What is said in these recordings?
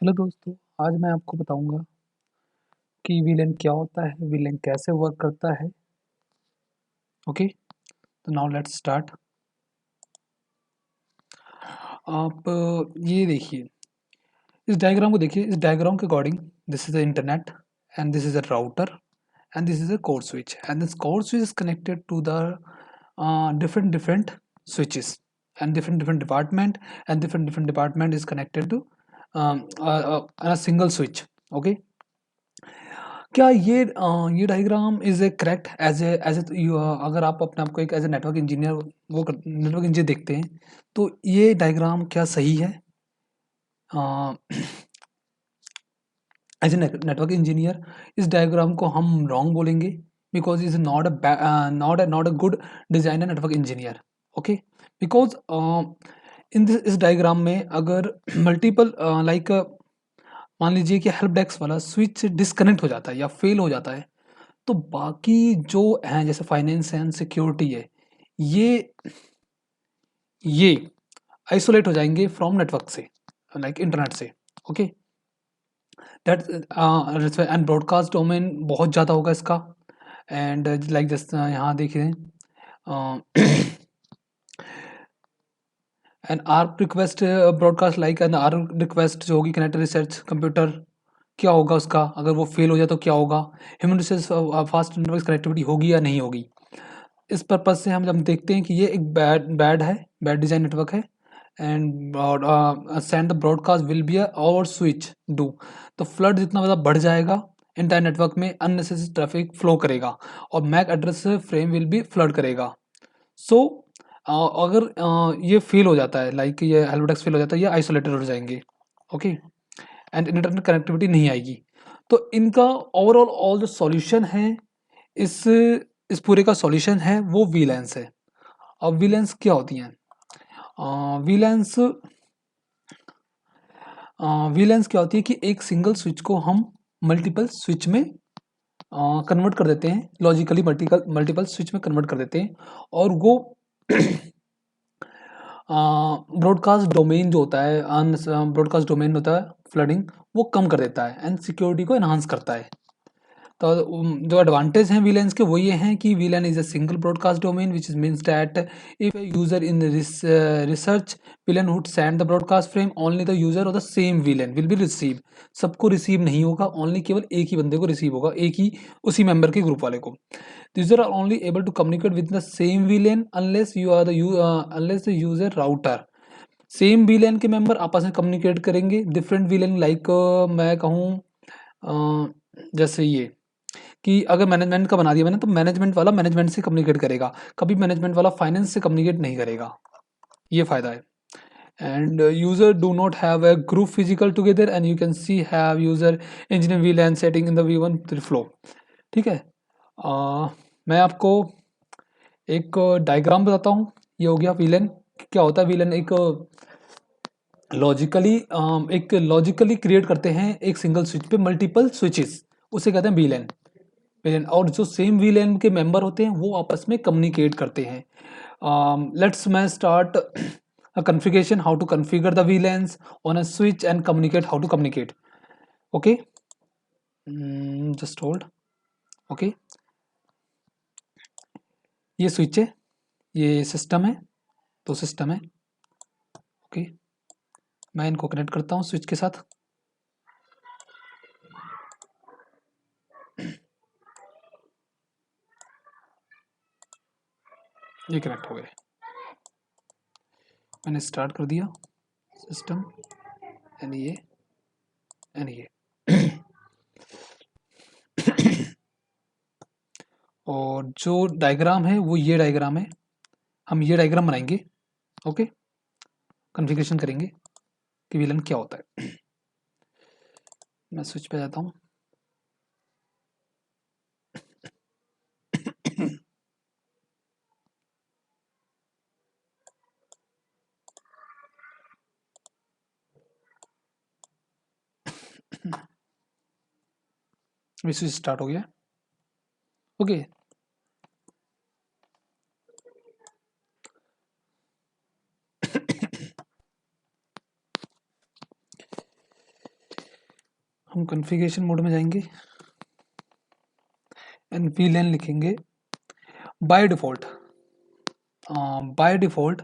Hello दोस्तों, आज मैं आपको बताऊंगा कि वीलन क्या होता है, वीलन कैसे वर्क करता है। ओके, तो नाउ लेट्स स्टार्ट। आप ये देखिए, इस डायग्राम को देखिए। इस डायग्राम के according this is the internet and this is a router and this is a core switch and this core switch is connected to the different switches and different department and different department is connected to a single switch. Okay, क्या ये diagram is a correct as a अगर आप अपने आप को एक as a network engineer network engineer देखते हैं तो ये डायग्राम क्या सही है? एज ए नेटवर्क इंजीनियर इस डायग्राम को हम रॉन्ग बोलेंगे because is not a good designer network engineer. Okay, because in this इस डायग्राम में अगर मल्टीपल लाइक मान लीजिए कि हेल्प डेस्क वाला स्विच डिस्कनेक्ट हो जाता है या फेल हो जाता है तो बाकी जो हैं जैसे फाइनेंस एंड सिक्योरिटी है ये ये आइसोलेट हो जाएंगे फ्रॉम नेटवर्क से, लाइक इंटरनेट से। Okay, that and broadcast domain बहुत ज़्यादा होगा इसका। एंड लाइक जस्ट यहाँ देखिए and ARP request broadcast like and ARP request जो होगी कनेक्ट रिसर्च कंप्यूटर, क्या होगा उसका अगर वो फेल हो जाए तो क्या होगा? Human resource fast network connectivity होगी या नहीं होगी? इस पर्पज से हम जब देखते हैं कि ये एक बैड है, बैड डिजाइन नेटवर्क है and send the broadcast will be और स्विच डू, तो फ्लड जितना ज़्यादा बढ़ जाएगा इंटायर नेटवर्क में अननेसेसरी ट्रैफिक फ्लो करेगा और MAC address frame will be flood करेगा। सो अगर ये फेल हो जाता है, लाइक ये हेल्प डेस्क फेल हो जाता है, ये आइसोलेटेड हो जाएंगे। ओके, एंड इंटरनेट कनेक्टिविटी नहीं आएगी। तो इनका ओवरऑल ऑल जो सॉल्यूशन है इस इस पूरे का सॉल्यूशन है वो वीलेंस है। अब वीलेंस क्या होती हैं? वीलेंस वीलेंस क्या होती है कि एक सिंगल स्विच को हम मल्टीपल स्विच में कन्वर्ट कर देते हैं, लॉजिकली मल्टीपल मल्टीपल स्विच में कन्वर्ट कर देते हैं और वो ब्रॉडकास्ट डोमेन जो होता है ब्रॉडकास्ट डोमेन होता है फ्लडिंग, वो कम कर देता है एंड सिक्योरिटी को एनहांस करता है। तो जो एडवांटेज हैं वीलैन्स के वो ये हैं कि वीलैन is a single broadcast domain which is means that if a user in research VLAN would send the broadcast frame only the user of the same VLAN will be receive. सबको receive नहीं होगा, only केवल एक ही बंदे को receive होगा, एक ही उसी मेंबर के ग्रुप वाले को। User are only able to communicate with the same VLAN unless you are the unless the user router. Same VLAN के मेंबर आपस में कम्युनिकेट करेंगे, डिफरेंट वीलन लाइक मैं कहूँ जैसे ये कि अगर मैनेजमेंट का बना दिया मैंने तो मैनेजमेंट वाला मैनेजमेंट से कम्युनिकेट करेगा, कभी मैनेजमेंट वाला फाइनेंस से कम्युनिकेट नहीं करेगा। ये फायदा है। And user do not have a group physical together and you can see have user engineer VLAN setting in the V one flow. ठीक है, मैं आपको एक डायग्राम बताता हूँ। ये हो गया विलन। क्या होता है विलन? एक लॉजिकली क्रिएट करते हैं एक सिंगल स्विच पे मल्टीपल स्विचेस, उसे कहते हैं वीलन। विलेन और जो सेम विलेन के मेंबर होते हैं वो आपस में कम्युनिकेट करते हैं। लेट्स मैं start a configuration how to configure the VLANs on a switch and communicate how to communicate. Okay, just hold. Okay, ये स्विच है, ये सिस्टम है, तो सिस्टम है। ओके, मैं इनको कनेक्ट करता हूँ स्विच के साथ। ये कनेक्ट हो गए, मैंने स्टार्ट कर दिया सिस्टम एंड ये और जो डायग्राम है वो ये डायग्राम है। हम ये डायग्राम बनाएंगे। ओके, कॉन्फ़िगरेशन करेंगे कि विलन क्या होता है। मैं स्विच पे जाता हूँ। स्विच स्टार्ट हो गया। ओके, हम कॉन्फ़िगरेशन मोड में जाएंगे एंड VLAN लिखेंगे। बाय डिफ़ॉल्ट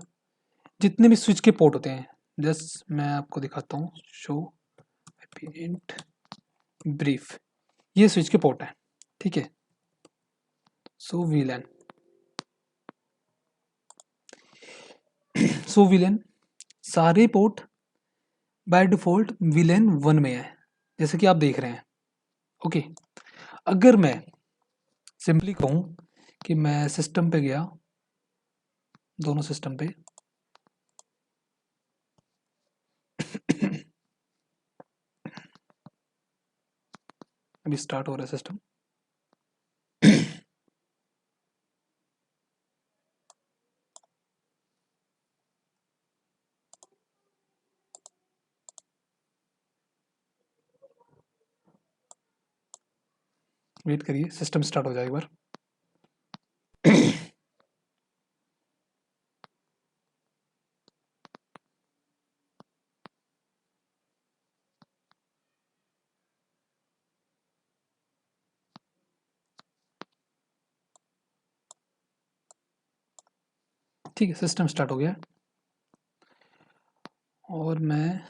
जितने भी स्विच के पोर्ट होते हैं, जस्ट मैं आपको दिखाता हूँ, शो इंट ब्रीफ, ये स्विच के पोर्ट हैं, ठीक है। सो VLAN सारे पोर्ट बाय डिफ़ॉल्ट VLAN 1 में है, जैसे कि आप देख रहे हैं, ओके। अगर मैं सिंपली कहूँ कि मैं सिस्टम पे गया, दोनों सिस्टम पे अभी स्टार्ट हो रहा है सिस्टम। वेट करिए, सिस्टम स्टार्ट हो जाए एक बार। ठीक है, सिस्टम स्टार्ट हो गया और मैं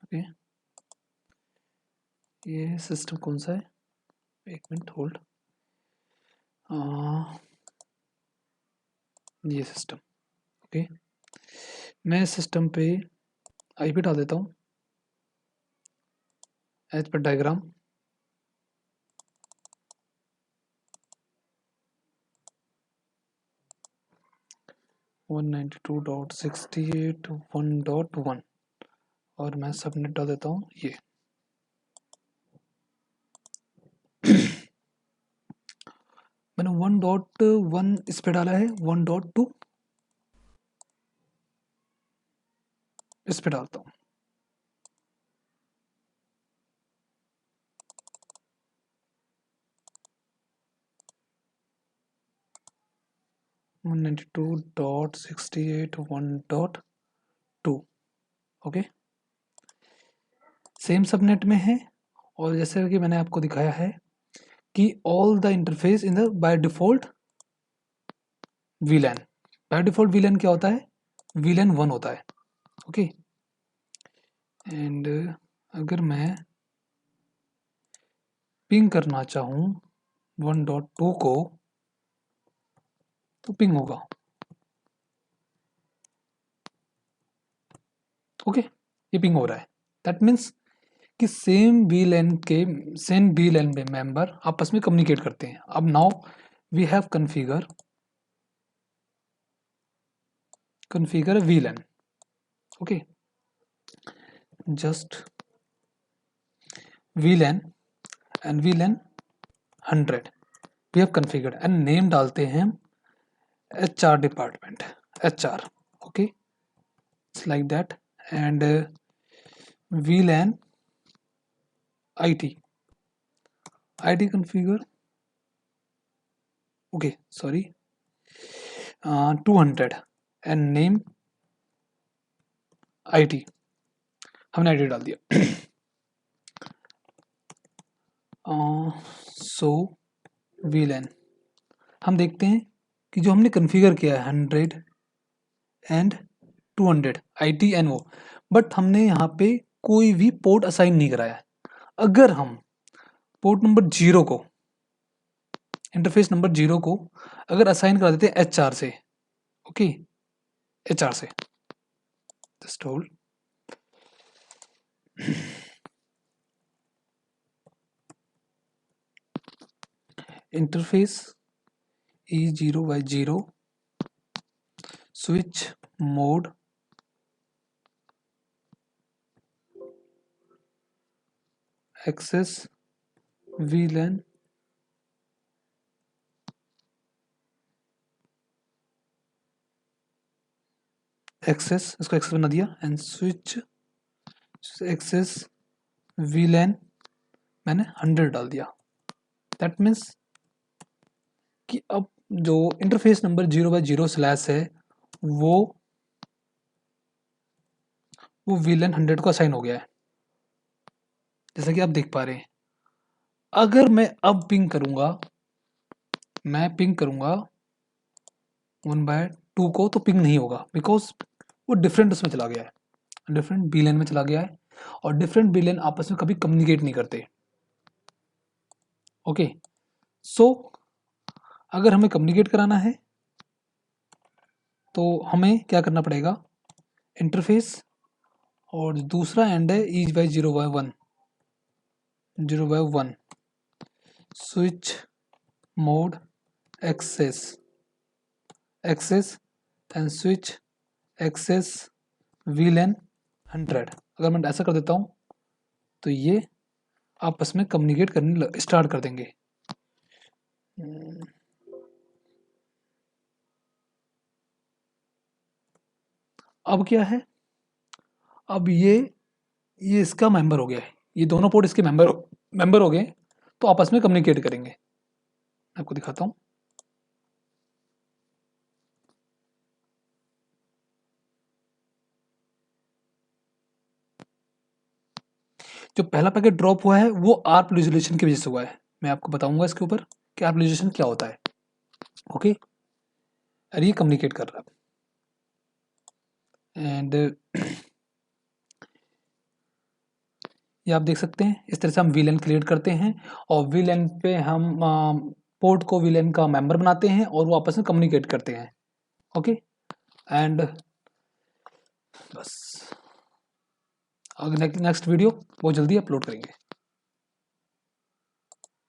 ओके, ये सिस्टम कौन सा है, एक मिनट होल्ड। ये सिस्टम, ओके। मैं सिस्टम पे आईपी डाल देता हूँ एज पर डायग्राम। वन 192.68.1.1 और मैं सबनेट डाल देता हूँ ये। मैंने 1.1 इस पे डाला है, 1.2 इस पे डालता हूँ। वन 192.68.1.2 ओके, सेम सबनेट में है। और जैसे कि मैंने आपको दिखाया है कि all the interface in the by default VLAN, by default VLAN क्या होता है, VLAN 1 होता है, ओके। एंड अगर मैं पिंग करना चाहूँ 1.2 को तो पिंग होगा, ओके। ये पिंग हो रहा है, दैट मीन्स कि सेम VLAN में मेंबर आपस में कम्युनिकेट करते हैं। अब now we have configure VLAN, okay, just VLAN and VLAN 100 we have configured and name डालते हैं HR department, HR, okay, it's like that। and VLAN IT configure, okay, sorry, 200 and name IT, हमने IT डाल दिया। सो VLAN हम देखते हैं कि जो हमने कॉन्फ़िगर किया है 100 एंड 200 IT एंड वो, बट हमने यहाँ पे कोई भी पोर्ट असाइन नहीं कराया है। अगर हम पोर्ट नंबर 0 को, इंटरफेस नंबर 0 को अगर असाइन करा देते हैं HR से, ओके, HR से, just hold, interface E0/0 switch mode access VLAN access, इसको एक्सेस बना दिया, एंड स्विच एक्सेस VLAN मैंने 100 डाल दिया। दैट मीन्स कि अब जो इंटरफेस नंबर 0/0 है वो VLAN 100 को असाइन हो गया है, जैसा कि आप देख पा रहे हैं। अगर मैं अब पिंग करूंगा, मैं पिंग करूंगा 1/2 को, तो पिंग नहीं होगा, बिकॉज वो डिफरेंट उसमें चला गया है, डिफरेंट VLAN में चला गया है, और डिफरेंट VLAN आपस में कभी कम्युनिकेट नहीं करते। ओके, सो अगर हमें कम्युनिकेट कराना है तो हमें क्या करना पड़ेगा, इंटरफेस, और दूसरा एंड है each by 0/1 switch mode access and switch access VLAN 100। अगर मैं ऐसा कर देता हूँ तो ये आपस में कम्युनिकेट करने स्टार्ट कर देंगे। अब क्या है, अब ये इसका मेंबर हो गया है, ये दोनों पोर्ट इसके मेंबर हो गए, तो आपस में कम्युनिकेट करेंगे। मैं आपको दिखाता हूँ। जो पहला पैकेट ड्रॉप हुआ है वो आर्प रेजोल्यूशन की वजह से हुआ है। मैं आपको बताऊंगा इसके ऊपर कि आर्प रेजोल्यूशन क्या होता है। ओके, और ये कम्युनिकेट कर रहा है, एंड ये आप देख सकते हैं, इस तरह से हम VLAN क्रिएट करते हैं, और VLAN पे हम पोर्ट को VLAN का मेंबर बनाते हैं, और वो आपस में कम्युनिकेट करते हैं। ओके, एंड बस, अगर नेक्स्ट वीडियो बहुत जल्दी अपलोड करेंगे।